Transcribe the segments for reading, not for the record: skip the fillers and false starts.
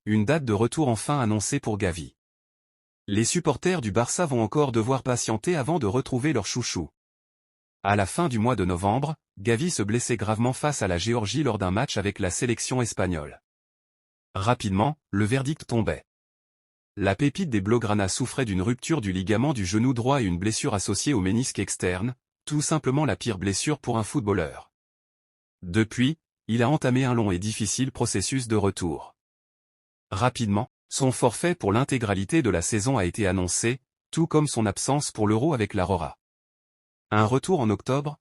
Une date de retour enfin annoncée pour Gavi. Les supporters du Barça vont encore devoir patienter avant de retrouver leur chouchou. À la fin du mois de novembre, Gavi se blessait gravement face à la Géorgie lors d'un match avec la sélection espagnole. Rapidement, le verdict tombait. La pépite des Blaugrana souffrait d'une rupture du ligament du genou droit et une blessure associée au ménisque externe, tout simplement la pire blessure pour un footballeur. Depuis, il a entamé un long et difficile processus de retour. Rapidement, son forfait pour l'intégralité de la saison a été annoncé, tout comme son absence pour l'Euro avec la Rora. Un retour en octobre?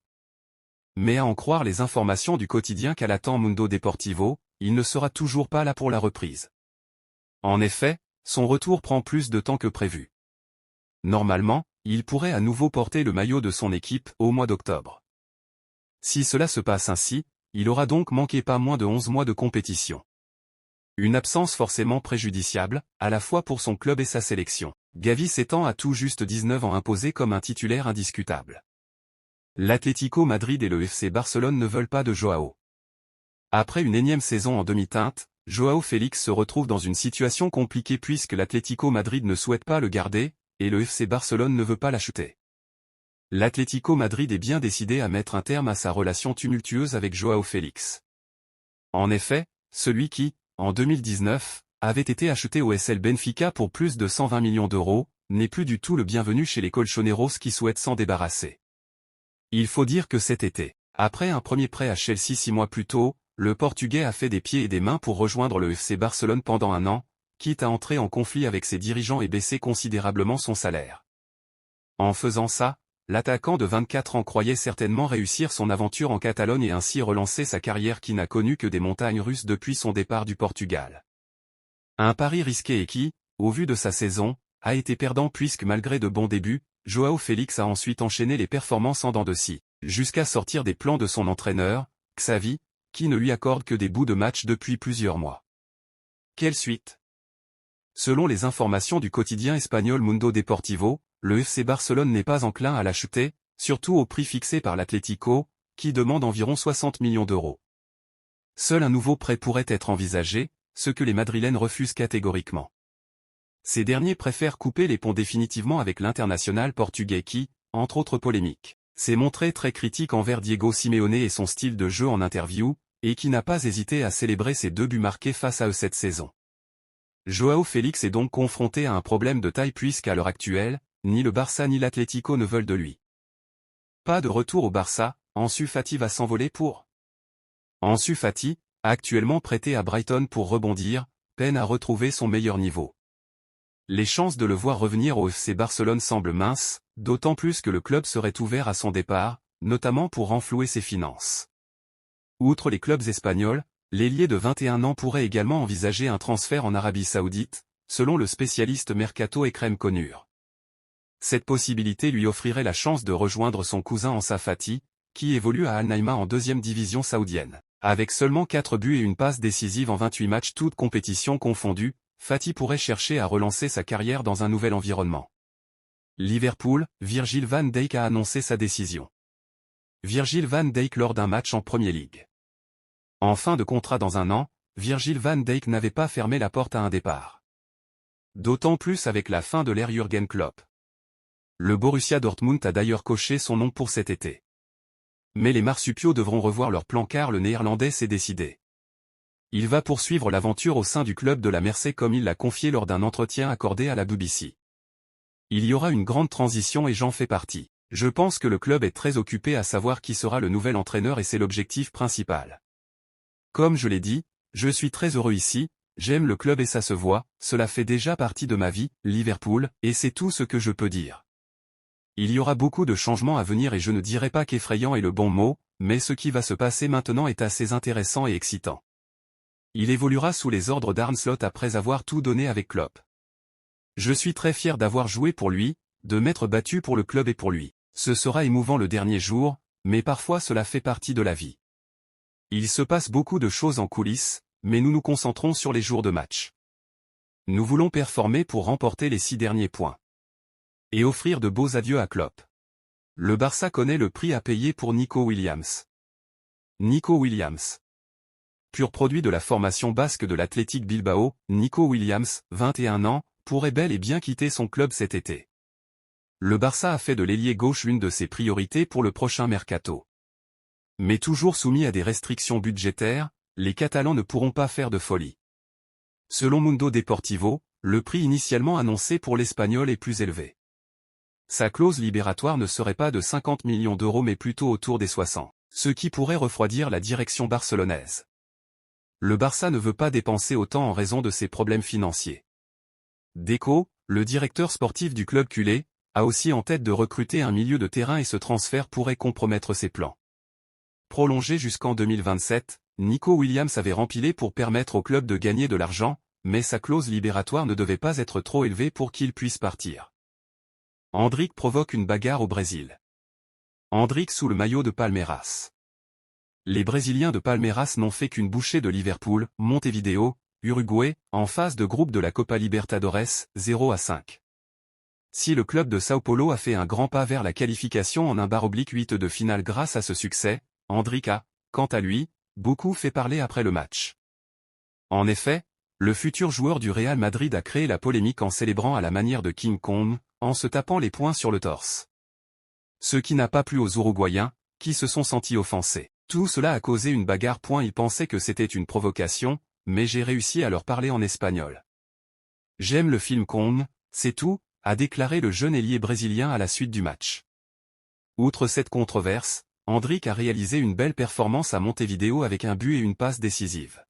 Mais à en croire les informations du quotidien Calatan Mundo Deportivo, il ne sera toujours pas là pour la reprise. En effet, son retour prend plus de temps que prévu. Normalement, il pourrait à nouveau porter le maillot de son équipe au mois d'octobre. Si cela se passe ainsi, il aura donc manqué pas moins de 11 mois de compétition. Une absence forcément préjudiciable, à la fois pour son club et sa sélection. Gavi s'étend à tout juste 19 ans imposé comme un titulaire indiscutable. L'Atlético Madrid et le FC Barcelone ne veulent pas de Joao. Après une énième saison en demi-teinte, Joao Félix se retrouve dans une situation compliquée puisque l'Atlético Madrid ne souhaite pas le garder, et le FC Barcelone ne veut pas l'acheter. L'Atlético Madrid est bien décidé à mettre un terme à sa relation tumultueuse avec Joao Félix. En effet, celui qui, en 2019, avait été acheté au SL Benfica pour plus de 120 millions d'euros, n'est plus du tout le bienvenu chez les colchoneros qui souhaitent s'en débarrasser. Il faut dire que cet été, après un premier prêt à Chelsea 6 mois plus tôt, le Portugais a fait des pieds et des mains pour rejoindre le FC Barcelone pendant un an, quitte à entrer en conflit avec ses dirigeants et baisser considérablement son salaire. En faisant ça, l'attaquant de 24 ans croyait certainement réussir son aventure en Catalogne et ainsi relancer sa carrière qui n'a connu que des montagnes russes depuis son départ du Portugal. Un pari risqué et qui, au vu de sa saison, a été perdant puisque malgré de bons débuts, Joao Félix a ensuite enchaîné les performances en dents de scie, jusqu'à sortir des plans de son entraîneur, Xavi, qui ne lui accorde que des bouts de match depuis plusieurs mois. Quelle suite? Selon les informations du quotidien espagnol Mundo Deportivo, le FC Barcelone n'est pas enclin à l'acheter, surtout au prix fixé par l'Atlético, qui demande environ 60 millions d'euros. Seul un nouveau prêt pourrait être envisagé, ce que les Madrilènes refusent catégoriquement. Ces derniers préfèrent couper les ponts définitivement avec l'international portugais qui, entre autres polémiques, s'est montré très critique envers Diego Simeone et son style de jeu en interview, et qui n'a pas hésité à célébrer ses 2 buts marqués face à eux cette saison. Joao Félix est donc confronté à un problème de taille puisqu'à l'heure actuelle, ni le Barça ni l'Atlético ne veulent de lui. Pas de retour au Barça, Ansu Fati va s'envoler pour. Ansu Fati, actuellement prêté à Brighton pour rebondir, peine à retrouver son meilleur niveau. Les chances de le voir revenir au FC Barcelone semblent minces, d'autant plus que le club serait ouvert à son départ, notamment pour renflouer ses finances. Outre les clubs espagnols, l'ailier de 21 ans pourrait également envisager un transfert en Arabie Saoudite, selon le spécialiste Mercato Ekrem Konur. Cette possibilité lui offrirait la chance de rejoindre son cousin Ansu Fati, qui évolue à Al Naïma en 2e division saoudienne. Avec seulement 4 buts et une passe décisive en 28 matchs toutes compétitions confondues, Fati pourrait chercher à relancer sa carrière dans un nouvel environnement. Liverpool, Virgil van Dijk a annoncé sa décision. Virgil van Dijk lors d'un match en Premier League. En fin de contrat dans un an, Virgil van Dijk n'avait pas fermé la porte à un départ. D'autant plus avec la fin de l'ère Jürgen Klopp. Le Borussia Dortmund a d'ailleurs coché son nom pour cet été. Mais les marsupiaux devront revoir leur plan car le Néerlandais s'est décidé. Il va poursuivre l'aventure au sein du club de la Mersey comme il l'a confié lors d'un entretien accordé à la BBC. Il y aura une grande transition et j'en fais partie. Je pense que le club est très occupé à savoir qui sera le nouvel entraîneur et c'est l'objectif principal. Comme je l'ai dit, je suis très heureux ici, j'aime le club et ça se voit, cela fait déjà partie de ma vie, Liverpool, et c'est tout ce que je peux dire. Il y aura beaucoup de changements à venir et je ne dirais pas qu'effrayant est le bon mot, mais ce qui va se passer maintenant est assez intéressant et excitant. Il évoluera sous les ordres d'Arne Slot après avoir tout donné avec Klopp. Je suis très fier d'avoir joué pour lui, de m'être battu pour le club et pour lui. Ce sera émouvant le dernier jour, mais parfois cela fait partie de la vie. Il se passe beaucoup de choses en coulisses, mais nous nous concentrons sur les jours de match. Nous voulons performer pour remporter les 6 derniers points. Et offrir de beaux adieux à Klopp. Le Barça connaît le prix à payer pour Nico Williams. Nico Williams. pur produit de la formation basque de l'Athletic Bilbao, Nico Williams, 21 ans, pourrait bel et bien quitter son club cet été. Le Barça a fait de l'ailier gauche une de ses priorités pour le prochain mercato. Mais toujours soumis à des restrictions budgétaires, les Catalans ne pourront pas faire de folie. Selon Mundo Deportivo, le prix initialement annoncé pour l'Espagnol est plus élevé. Sa clause libératoire ne serait pas de 50 millions d'euros mais plutôt autour des 60, ce qui pourrait refroidir la direction barcelonaise. Le Barça ne veut pas dépenser autant en raison de ses problèmes financiers. Deco, le directeur sportif du club culé, a aussi en tête de recruter un milieu de terrain et ce transfert pourrait compromettre ses plans. Prolongé jusqu'en 2027, Nico Williams avait rempilé pour permettre au club de gagner de l'argent, mais sa clause libératoire ne devait pas être trop élevée pour qu'il puisse partir. Endrick provoque une bagarre au Brésil. Endrick sous le maillot de Palmeiras. Les Brésiliens de Palmeiras n'ont fait qu'une bouchée de Liverpool, Montevideo, Uruguay, en phase de groupe de la Copa Libertadores, 0-5. Si le club de Sao Paulo a fait un grand pas vers la qualification en un /8 de finale grâce à ce succès, Endrick a, quant à lui, beaucoup fait parler après le match. En effet, le futur joueur du Real Madrid a créé la polémique en célébrant à la manière de King Kong, en se tapant les poings sur le torse. Ce qui n'a pas plu aux Uruguayens, qui se sont sentis offensés. Tout cela a causé une bagarre. Ils pensaient que c'était une provocation, mais j'ai réussi à leur parler en espagnol. J'aime le film Kong, c'est tout, a déclaré le jeune ailier brésilien à la suite du match. Outre cette controverse, Endrick a réalisé une belle performance à Montevideo avec un but et une passe décisive.